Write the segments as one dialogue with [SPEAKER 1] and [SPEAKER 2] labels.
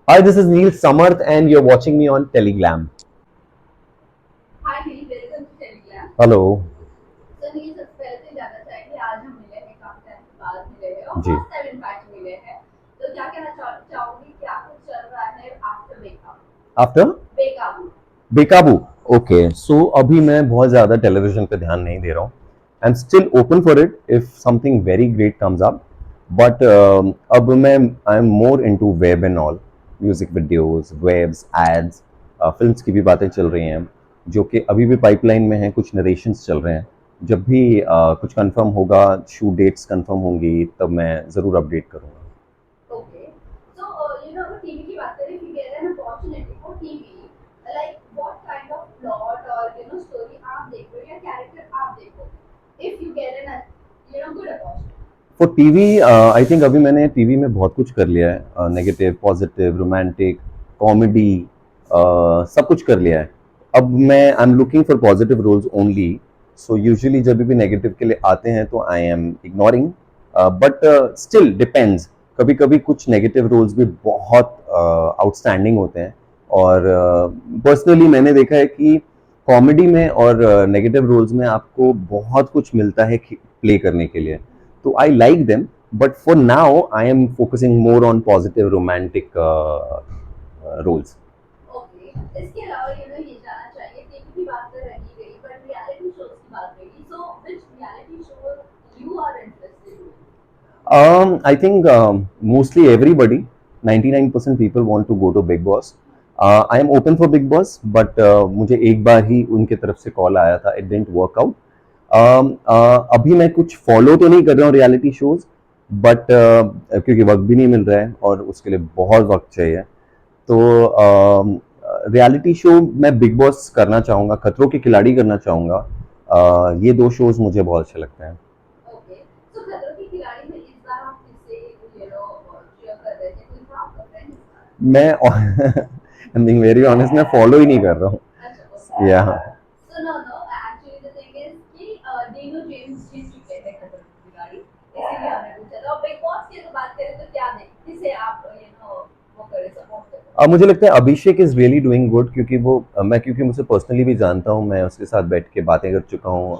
[SPEAKER 1] Hi, this is Neil Samarth, and you're watching me on Telegram.
[SPEAKER 2] Hi Neel, welcome to Telegram.
[SPEAKER 1] Hello.
[SPEAKER 2] तो नील, सबसे पहले तो जानना चाहेंगे, आज हम मिले हैं, काफी टाइम के बाद मिले हैं और
[SPEAKER 1] जी.
[SPEAKER 2] फर्स्ट टाइम इनफैक्ट मिले हैं। तो क्या कहना चाहोगी, क्या कुछ चल रहा है आफ्टर बेकअप?
[SPEAKER 1] After
[SPEAKER 2] बेकाबू।
[SPEAKER 1] बेकाबू. ओके, सो अभी मैं बहुत ज़्यादा टेलीविजन पे ध्यान नहीं दे रहा हूँ. I am still open for it if something very great comes up. But अब मैं I am more into web and all. Music videos, webs, ads, films की भी बातें चल रही हैं जो कि अभी भी पाइपलाइन में हैं. कुछ नरेशंस चल रहे हैं. जब भी कुछ कंफर्म होगा, शूट डेट्स कंफर्म होंगी, तब मैं ज़रूर अपडेट करूँगा.
[SPEAKER 2] ओके, सो अगर टीवी की बात करें, if you get an opportunity for TV, like what kind of plot or story आप देखो या कैरेक्टर आप देखो, if you get an good opportunity?
[SPEAKER 1] For TV I think अभी मैंने टीवी में बहुत कुछ कर लिया है. नेगेटिव, पॉजिटिव, रोमांटिक, कॉमेडी, सब कुछ कर लिया है. अब मैं I am looking for positive roles only. So usually जब भी नेगेटिव के लिए आते हैं तो I am ignoring. But still depends. कभी कभी कुछ नेगेटिव रोल्स भी बहुत आउटस्टैंडिंग होते हैं. और पर्सनली मैंने देखा है कि कॉमेडी में और नेगेटिव रोल्स में आपको बहुत कुछ मिलता है प्ले करने के लिए. So I like them, but for now I am focusing more on positive romantic roles.
[SPEAKER 2] Okay, इसके अलावा ये जानना चाहिए, टीवी की बात तो रही गई, बट रियलिटी शोज की बात रही, so which reality show you are interested in?
[SPEAKER 1] I think mostly everybody, 99% people want to go to Big Boss. I am open for Big Boss, but मुझे एक बार ही उनके तरफ से कॉल आया था. It didn't work out. अभी मैं कुछ फॉलो तो नहीं कर रहा हूँ रियलिटी शोज, बट क्योंकि वक्त भी नहीं मिल रहा है और उसके लिए बहुत वक्त चाहिए. तो रियलिटी शो मैं बिग बॉस करना चाहूँगा, खतरों के खिलाड़ी करना चाहूँगा. ये दो शोज मुझे बहुत अच्छे लगते हैं.
[SPEAKER 2] ओके, सो खतरों के खिलाड़ी में इस बार आप किससे cheer कर रहे थे? कोई था आपका फ्रेंड इस बार?
[SPEAKER 1] मैं being very honest, मैं फॉलो ही नहीं कर रहा हूँ.
[SPEAKER 2] अच्छा, ओके।
[SPEAKER 1] या
[SPEAKER 2] so no no, actually the thing is कि डीनो जेम्स जीत चुके हैं खतरों के खिलाड़ी, इसीलिए हमने पूछा था। और बिग बॉस की अगर बात करें तो क्या देख किसे आप वो करे, सपोर्ट करें?
[SPEAKER 1] अब मुझे लगता है अभिषेक इज रियली डूइंग गुड, क्योंकि वो मैं क्योंकि मुझे पर्सनली भी जानता हूँ. मैं उसके साथ बैठ के बातें कर चुका हूँ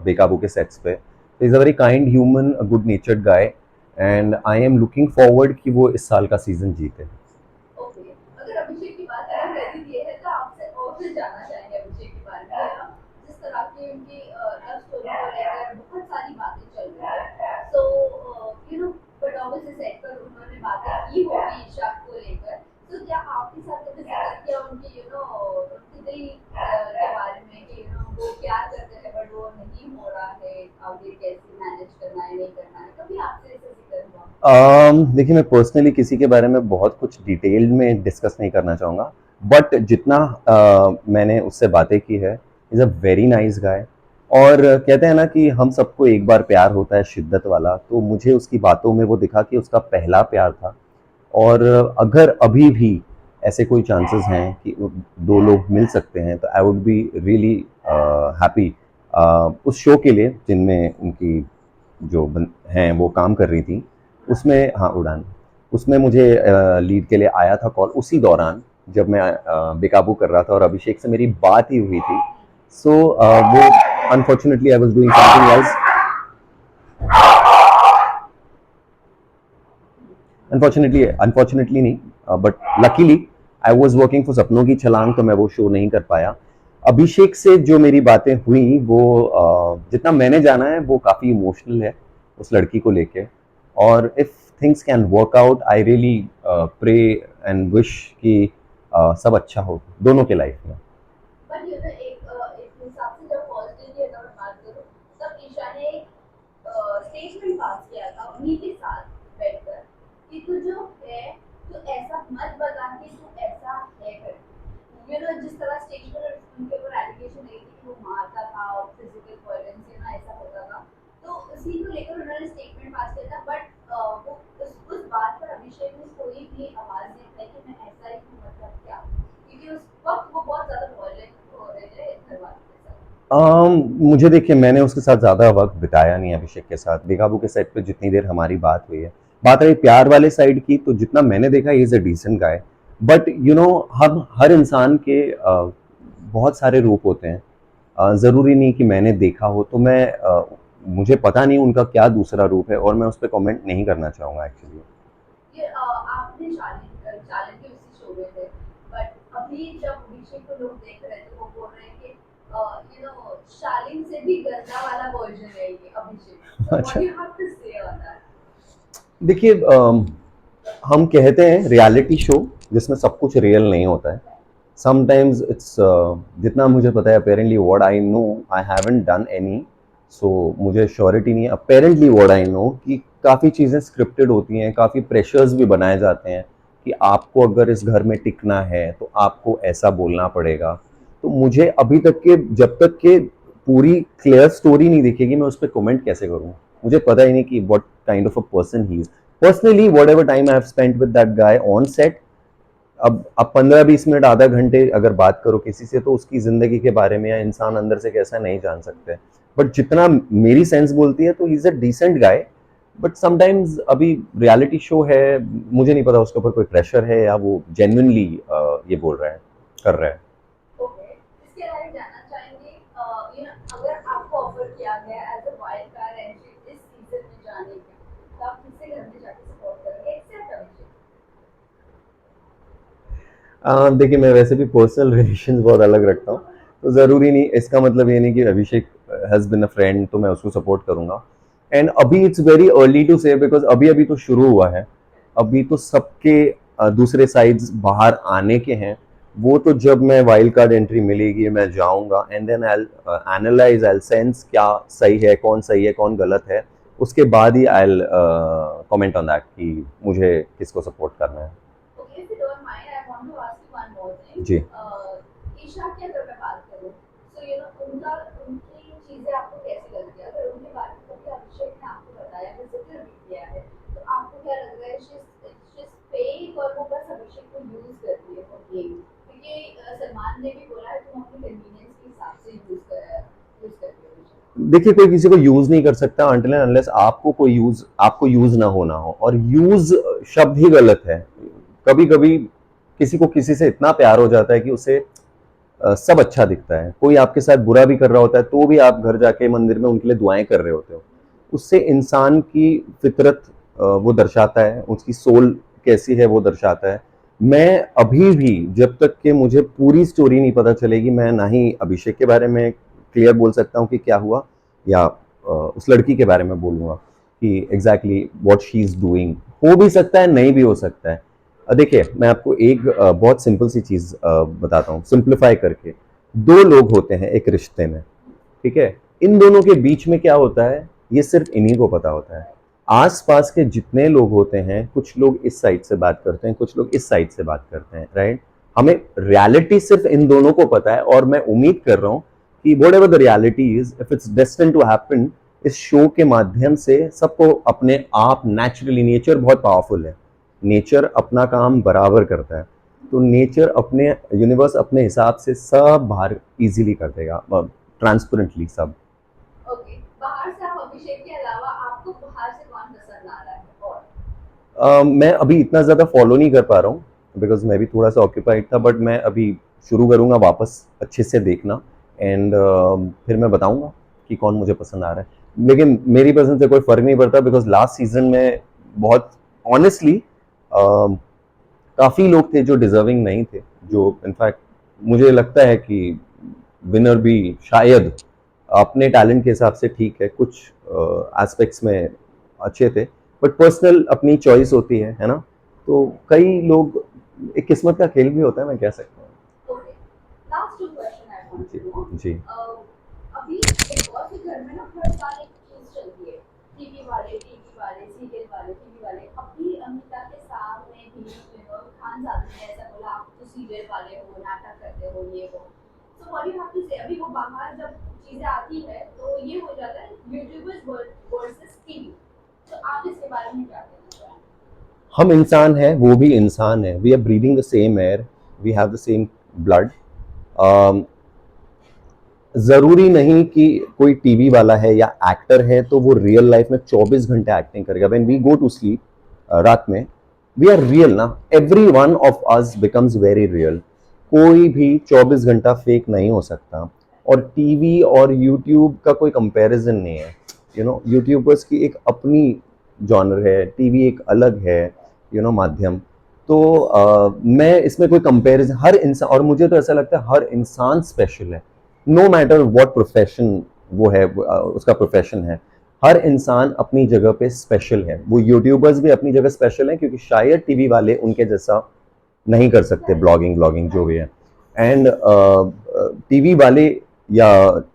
[SPEAKER 1] बेकाबू के सेट्स पे. Is a very kind human, a good नेचर्ड guy. And I am looking forward कि वो इस साल का सीजन जीते.
[SPEAKER 2] ओके, अगर अभिषेक की बात अगर कर ही दिए है तो आपसे और फिर जानना चाहेंगे अभिषेक के बारे में, जिस तरह की उनकी लव स्टोरी को लेकर बहुत सारी बातें चल रही है। सो बट ऑब्वियसली सेट पर उन्होंने बातें की होगी ईशा को लेकर। तो क्या आपके साथ कभी जिक्र किया उनकी उनकी दिल के बारे में कि वो प्यार करते हैं बट वो नहीं हो रहा है, आगे कैसे मैनेज करना है, नहीं करना है, कभी आपसे ऐसा जिक्र हुआ?
[SPEAKER 1] देखिए, मैं पर्सनली किसी के बारे में बहुत कुछ डिटेल में डिस्कस नहीं करना चाहूँगा. बट जितना मैंने उससे बातें की है, is a very nice guy. और कहते हैं ना कि हम सबको एक बार प्यार होता है शिद्दत वाला. तो मुझे उसकी बातों में वो दिखा कि उसका पहला प्यार था. और अगर अभी भी ऐसे कोई चांसेस हैं कि दो लोग मिल सकते हैं, तो I would be really happy उस शो के लिए जिनमें उनकी जो हैं वो काम कर रही थी. उसमें, हाँ, उड़ान. उसमें मुझे लीड के लिए आया था कॉल उसी दौरान जब मैं बेकाबू कर रहा था और अभिषेक से मेरी बात ही हुई थी. सो वो unfortunately I was doing something else. Unfortunately unfortunately नहीं, but luckily I was working for सपनों की छलांग, तो मैं वो शो नहीं कर पाया. अभिषेक से जो मेरी बातें हुई वो जितना मैंने जाना है वो काफ़ी इमोशनल है उस लड़की को लेके. और if things can work out, I really pray and wish कि सब अच्छा हो दोनों के लाइफ में.
[SPEAKER 2] बट एक हिसाब से जब फर्स्ट डे की अगर मैं बात करूँ, तब ईशा ने एक स्टेटमेंट पास किया था उन्हीं के साथ बैठकर कि तू जो है, तू ऐसा मत बता कि तू ऐसा है कर। जिस तरह स्टेज पर उनके ऊपर एलिगेशन नहीं थी कि वो मारता था और फिजिकल वायलेंस ऐसा होता था, तो उसी को लेकर उन्होंने स्टेटमेंट पास किया था। बट वो उस बात पर अभिषेक ने कोई भी आवाज नहीं उठाई कि मैं ऐसा ही हूँ, मतलब क्या, क्योंकि उस वक्त वो बहुत ज्यादा वायलेंट हो रहे थे घर वालों के साथ।
[SPEAKER 1] मुझे देखिए, मैंने उसके साथ ज़्यादा वक्त बिताया नहीं है अभिषेक के साथ. बेकाबू के सेट पे जितनी देर हमारी बात हुई है, बात रही प्यार वाले साइड की, तो जितना मैंने देखा is a decent guy, but you know हम हर इंसान के बहुत सारे रूप होते हैं। ज़रूरी नहीं कि मैंने देखा हो, तो मुझे पता नहीं उनका क्या दूसरा रूप है, और मैं उस पर कमेंट नहीं करना चाहूँगा एक्चुअली।
[SPEAKER 2] ये आपने चालीन चालीन के उसी शो में थे, बट अभी जब अभिषेक को लोग देख रहे थे वो बोल रहे हैं कि शालीन से भी गंदा वाला वर्जन है ये अभिषेक, so what
[SPEAKER 1] अच्छा,
[SPEAKER 2] do you have to say on that?
[SPEAKER 1] देखिए हम कहते हैं रियलिटी शो जिसमें सब कुछ रियल नहीं होता है। समटाइम्स इट्स जितना मुझे पता है, apparently what I know, I haven't done any, so मुझे श्योरिटी नहीं है। अपेरेंटली व्हाट आई नो कि काफ़ी चीज़ें स्क्रिप्टेड होती हैं, काफ़ी प्रेशर्स भी बनाए जाते हैं कि आपको अगर इस घर में टिकना है तो आपको ऐसा बोलना पड़ेगा। तो मुझे अभी तक के, जब तक के पूरी क्लियर स्टोरी नहीं दिखेगी, मैं उस पर कमेंट कैसे करूँ? मुझे पता ही नहीं कि what kind of a person he is. Personally what ever time I have spent with that guy on set, अब 15-20 मिनट आधा घंटे अगर बात करो किसी से, तो उसकी जिंदगी के बारे में या इंसान अंदर से कैसा नहीं जान सकते। बट जितना मेरी सेंस बोलती है तो he is a decent guy. But sometimes अभी रियलिटी शो है, मुझे नहीं पता उसके ऊपर कोई प्रेशर है या वो जेन्युइनली ये बोल रहा है, कर रहा है।
[SPEAKER 2] ओके, इसके अलावा जानना चाहेंगे अगर आपको ऑफर किया गया as a wild card entry इस सीजन में जाने का, तो आप किसके घर में जाके सपोर्ट करेंगे एक्सेप्ट अभिषेक?
[SPEAKER 1] देखिए, मैं वैसे भी पर्सनल रिलेशन बहुत अलग रखता हूँ, तो ज़रूरी नहीं, इसका मतलब ये नहीं कि अभिषेक हैज़ बिन अ फ्रेंड तो मैं उसको सपोर्ट करूंगा। एंड अभी इट्स वेरी अर्ली टू से, बिकॉज अभी अभी तो शुरू हुआ है। अभी तो सबके दूसरे साइड्स बाहर आने के हैं। वो तो जब मैं वाइल्ड कार्ड एंट्री मिलेगी मैं जाऊंगा, and then I analyse, I sense क्या सही है कौन गलत है। उसके बाद ही आई कमेंट ऑन दैट कि मुझे किसको सपोर्ट करना है।
[SPEAKER 2] Okay, if you don't mind, I want to ask you one more thing.
[SPEAKER 1] जी।
[SPEAKER 2] ईशा की अगर मैं बात करूँ, so उनका उनकी चीजें आपको कैसी लगती है? अगर उनके बारे में कभी अभिषेक ने आपको बताया है, जिक्र भी किया है, तो आपको क्या लग रहा है? she's fake और वो बस अभिषेक को यूज करती है for game? क्योंकि सलमान ने भी बोला है तुम अपनी कन्वीनियंस के हिसाब से यूज करती हो अभिषेक।
[SPEAKER 1] देखिए, कोई किसी को यूज नहीं कर सकता अनटिल एंड अनलेस आपको यूज ना होना हो, और यूज शब्द ही गलत है। कभी कभी किसी को किसी से इतना प्यार हो जाता है कि उसे सब अच्छा दिखता है। कोई आपके साथ बुरा भी कर रहा होता है तो भी आप घर जाके मंदिर में उनके लिए दुआएं कर रहे होते हो। उससे इंसान की फितरत वो दर्शाता है, उसकी सोल कैसी है वो दर्शाता है। मैं अभी भी, जब तक कि मुझे पूरी स्टोरी नहीं पता चलेगी, मैं ना ही अभिषेक के बारे में क्लियर बोल सकता हूँ कि क्या हुआ, या उस लड़की के बारे में बोलूँगा कि exactly what she is doing. हो भी सकता है, नहीं भी हो सकता है। देखिए, मैं आपको एक बहुत सिंपल सी चीज़ बताता हूँ, सिंप्लीफाई करके। दो लोग होते हैं एक रिश्ते में, ठीक है? इन दोनों के बीच में क्या होता है, ये सिर्फ इन्हीं को पता होता है। आस-पास के जितने लोग होते हैं, कुछ लोग इस साइड से बात करते हैं, कुछ लोग इस साइड से बात करते हैं, राइट? हमें रियलिटी सिर्फ इन दोनों को पता है, और मैं उम्मीद कर रहा हूँ कि whatever the reality is, if it's destined to happen, इस शो के माध्यम से सबको अपने आप नेचुरली, नेचर बहुत पावरफुल है। नेचर अपना काम बराबर करता है, तो नेचर अपने, यूनिवर्स अपने हिसाब से सब बाहर इजीली कर देगा, ट्रांसपेरेंटली सब।
[SPEAKER 2] ओके, बाहर से आप अभिषेक के अलावा आपको बाहर से कौन पसंद आ रहा है? और
[SPEAKER 1] मैं अभी इतना ज़्यादा फॉलो नहीं कर पा रहा हूँ, बिकॉज मैं भी थोड़ा सा ऑक्यूपाइड था, बट मैं अभी शुरू करूँगा वापस अच्छे से देखना, एंड फिर मैं बताऊँगा कि कौन मुझे पसंद आ रहा है। लेकिन मेरी पसंद से कोई फ़र्क नहीं पड़ता, बिकॉज लास्ट सीजन में बहुत ऑनेस्टली काफ़ी लोग थे जो डिजर्विंग नहीं थे, जो इनफैक्ट मुझे लगता है कि विनर भी शायद अपने टैलेंट के हिसाब से ठीक है, कुछ एस्पेक्ट्स में अच्छे थे, बट पर्सनल अपनी चॉइस होती है ना? तो कई लोग, एक किस्मत का खेल भी होता है, मैं कह सकता हूँ।
[SPEAKER 2] Okay, last two question I want
[SPEAKER 1] जी।
[SPEAKER 2] To know.
[SPEAKER 1] जी।
[SPEAKER 2] अभी एक बहुत से घर में ना हर साल एक चीज चलती है, सीरियल वाले, टीवी वाले। अभी अमिता के सामने भी खान साहब ने ऐसा बोला आप तो सीरियल वाले हो, नाटक करते हो, ये हो। So what you have to say? अभी वो बाहर जब चीजें आती है तो ये हो जाता है यूट्यूबर्स वर्सेस टीवी, तो आप इसके बारे में क्या कहना चाहेंगे?
[SPEAKER 1] हम इंसान हैं, वो भी इंसान है, we are breathing the same air, we have the same blood. ज़रूरी नहीं कि कोई टीवी वाला है या एक्टर है तो वो रियल लाइफ में 24 घंटे एक्टिंग करेगा। When we go to sleep, रात में, वी आर रियल ना, every one of us becomes very real. कोई भी 24 घंटा फेक नहीं हो सकता। और टीवी और यूट्यूब का कोई कंपैरिजन नहीं है। यूट्यूबर्स की एक अपनी जॉनर है, टीवी एक अलग है, माध्यम। तो मैं इसमें कोई कंपैरिजन, हर इंसान, और मुझे तो ऐसा लगता है हर इंसान स्पेशल है, नो मैटर व्हाट प्रोफेशन वो है, उसका प्रोफेशन है। हर इंसान अपनी जगह पे स्पेशल है। वो यूट्यूबर्स भी अपनी जगह स्पेशल हैं, क्योंकि शायद टीवी वाले उनके जैसा नहीं कर सकते, ब्लॉगिंग जो भी है। एंड टीवी वाले या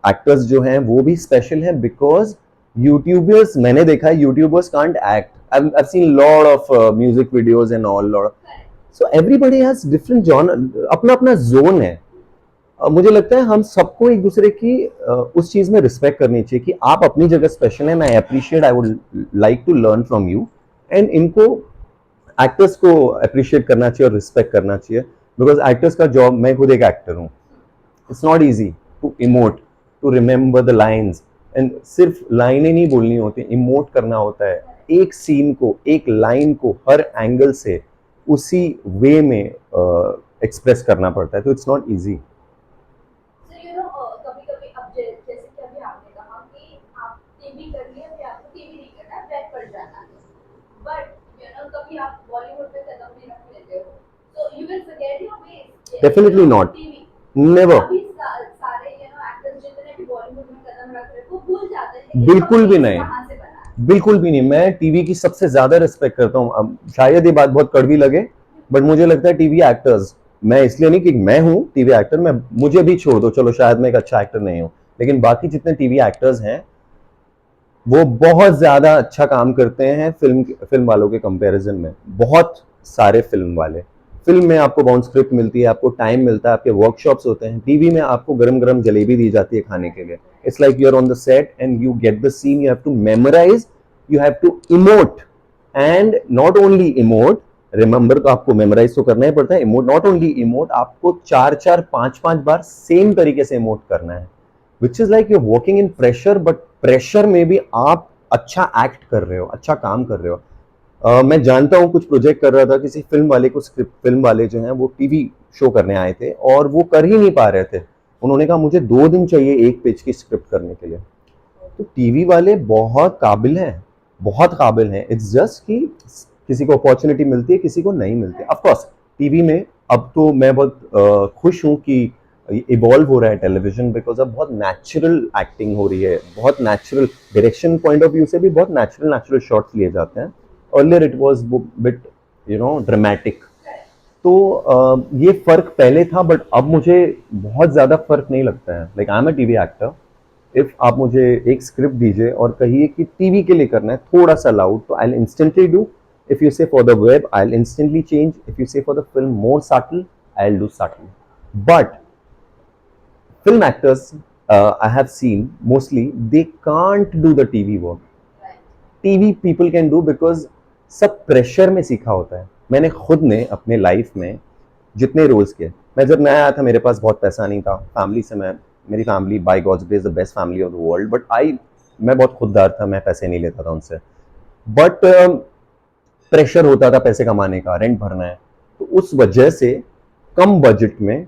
[SPEAKER 1] एक्टर्स जो हैं वो भी स्पेशल हैं, बिकॉज यूट्यूबर्स, मैंने देखा है, YouTubers can't act. I've seen lot of music videos and all lot of, so everybody has different genre, अपना अपना जोन है। मुझे लगता है हम सबको एक दूसरे की उस चीज में रिस्पेक्ट करनी चाहिए कि आप अपनी जगह स्पेशल हैं। मैं appreciate, I would like to learn from you. And इनको, एक्टर्स को अप्रिशिएट करना चाहिए और रिस्पेक्ट करना चाहिए, बिकॉज एक्टर्स का जॉब, मैं खुद एक एक्टर हूँ, it's not easy to emote, to remember the lines. And सिर्फ लाइनें नहीं बोलनी होती, इमोट करना होता है। एक सीन को, एक लाइन को हर एंगल से उसी वे में एक्सप्रेस करना पड़ता है, तो इट्स नॉट ईजी।
[SPEAKER 2] कभी-कभी अब जैसे कि अभी आपने कहा कि आप टीवी कर लिए, अभी आपको टीवी नहीं करना है, वेब पर जाना है। बट कभी आप बॉलीवुड में कदम भी रख लेते हो, तो you will forget your base.
[SPEAKER 1] Definitely not,
[SPEAKER 2] TV
[SPEAKER 1] never,
[SPEAKER 2] अभी सारे एक्टर्स जितने भी बॉलीवुड में कदम रख रहे हैं, वो भूल जाते हैं कि
[SPEAKER 1] बिल्कुल भी
[SPEAKER 2] बेस
[SPEAKER 1] नहीं,
[SPEAKER 2] कहाँ से बना है।
[SPEAKER 1] बिल्कुल भी नहीं। मैं टीवी की सबसे ज्यादा रिस्पेक्ट करता हूँ। अब शायद ये बात बहुत कड़वी लगे, बट मुझे लगता है टीवी एक्टर्स, मैं इसलिए नहीं कि मैं हूँ टीवी एक्टर, मैं, मुझे भी छोड़ दो, चलो शायद मैं एक अच्छा एक्टर नहीं हूँ, लेकिन बाकी जितने टीवी एक्टर्स हैं वो बहुत ज्यादा अच्छा काम करते हैं फिल्म वालों के कंपैरिजन में। बहुत सारे फिल्म वाले, फिल्म में आपको बाउंड स्क्रिप्ट मिलती है, आपको टाइम मिलता है, आपके वर्कशॉप्स होते हैं। टीवी में आपको गरम गरम जलेबी दी जाती है खाने के लिए। It's like you are on the set and you get the scene, you have to memorise, you have to emote, and not only emote, remember तो आपको मेमोराइज तो करना ही पड़ता है, इमोट, नॉट ओनली इमोट, आपको 4-4 5-5 बार सेम तरीके से emote करना है, which is like you working in pressure, but pressure में भी आप अच्छा एक्ट कर रहे हो, अच्छा काम कर रहे हो। मैं जानता हूँ, कुछ प्रोजेक्ट कर रहा था किसी फिल्म वाले को, स्क्रिप्ट, फिल्म वाले जो हैं वो टीवी शो करने आए थे और वो कर ही नहीं पा रहे थे। उन्होंने कहा मुझे 2 दिन चाहिए एक पेज की स्क्रिप्ट करने के लिए। तो टीवी वाले बहुत काबिल हैं, बहुत काबिल हैं। इट्स जस्ट कि किसी को अपॉर्चुनिटी मिलती है, किसी को नहीं मिलती। ऑफ कोर्स टीवी में अब तो मैं बहुत खुश हूँ कि इवॉल्व हो रहा है टेलीविजन, बिकॉज अब बहुत नेचुरल एक्टिंग हो रही है, बहुत natural direction point of view से भी बहुत नेचुरल शॉट्स लिए जाते हैं। Earlier it was bit dramatic. तो ये फर्क पहले था, बट अब मुझे बहुत ज्यादा फर्क नहीं लगता है। Like I am a TV actor, if आप मुझे एक स्क्रिप्ट दीजिए और कहिए कि टीवी के लिए करना है थोड़ा सा लाउड, तो I will instantly do. If you say for the web, I will instantly change. If you say for the film more subtle, I will do subtle. But film actors, I have seen mostly they can't do the TV work. TV people can do, because सब pressure में सीखा होता है। मैंने खुद ने अपने life में जितने रोल्स किए, मैं जब नया आया था मेरे पास बहुत पैसा नहीं था, फैमिली से, मैं, मेरी family by God's grace the best family of the world, but मैं बहुत खुददार था, मैं पैसे नहीं लेता था उनसे। बट प्रेशर होता था पैसे कमाने का, रेंट भरना है, तो उस वजह से कम बजट में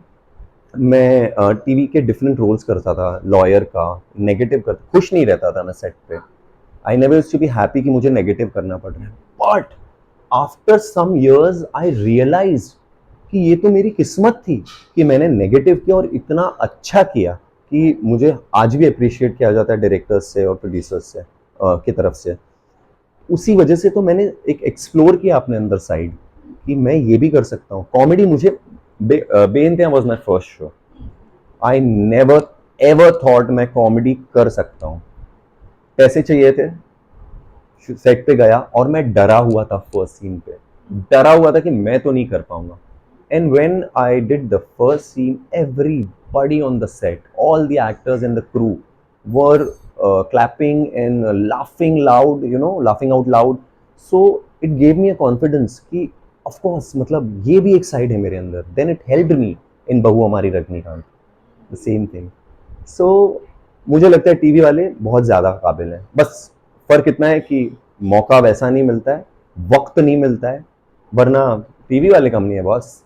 [SPEAKER 1] मैं टीवी के डिफरेंट रोल्स करता था, लॉयर का, नेगेटिव करता, खुश नहीं रहता था मैं सेट पे। I never used to be happy कि मुझे नेगेटिव करना पड़ रहा है। But after some years I realise कि ये तो मेरी किस्मत थी कि मैंने नेगेटिव किया और इतना अच्छा किया कि मुझे आज भी अप्रिशिएट किया जाता है डायरेक्टर्स से और प्रोड्यूसर्स से की तरफ से। उसी वजह से तो मैंने एक एक्सप्लोर किया अपने अंदर साइड कि मैं ये भी कर सकता हूँ। कॉमेडी मुझे बेइंतहा was my first show. I never ever thought मैं कॉमेडी कर सकता हूँ। पैसे चाहिए थे, सेट पे गया और मैं डरा हुआ था, फर्स्ट सीन पे डरा हुआ था कि मैं तो नहीं कर पाऊंगा। And when I did the first scene, everybody on the set, all the actors and the crew were clapping and laughing loud, laughing out loud. So it gave me a confidence कि of course, मतलब ये भी एक side है मेरे अंदर। Then it helped me in बहु हमारी Rajinikanth, the same thing. So मुझे लगता है टीवी वाले बहुत ज़्यादा काबिल हैं, बस फर्क इतना है कि मौका वैसा नहीं मिलता है, वक्त नहीं मिलता है, वरना टीवी वाले कम नहीं है बॉस।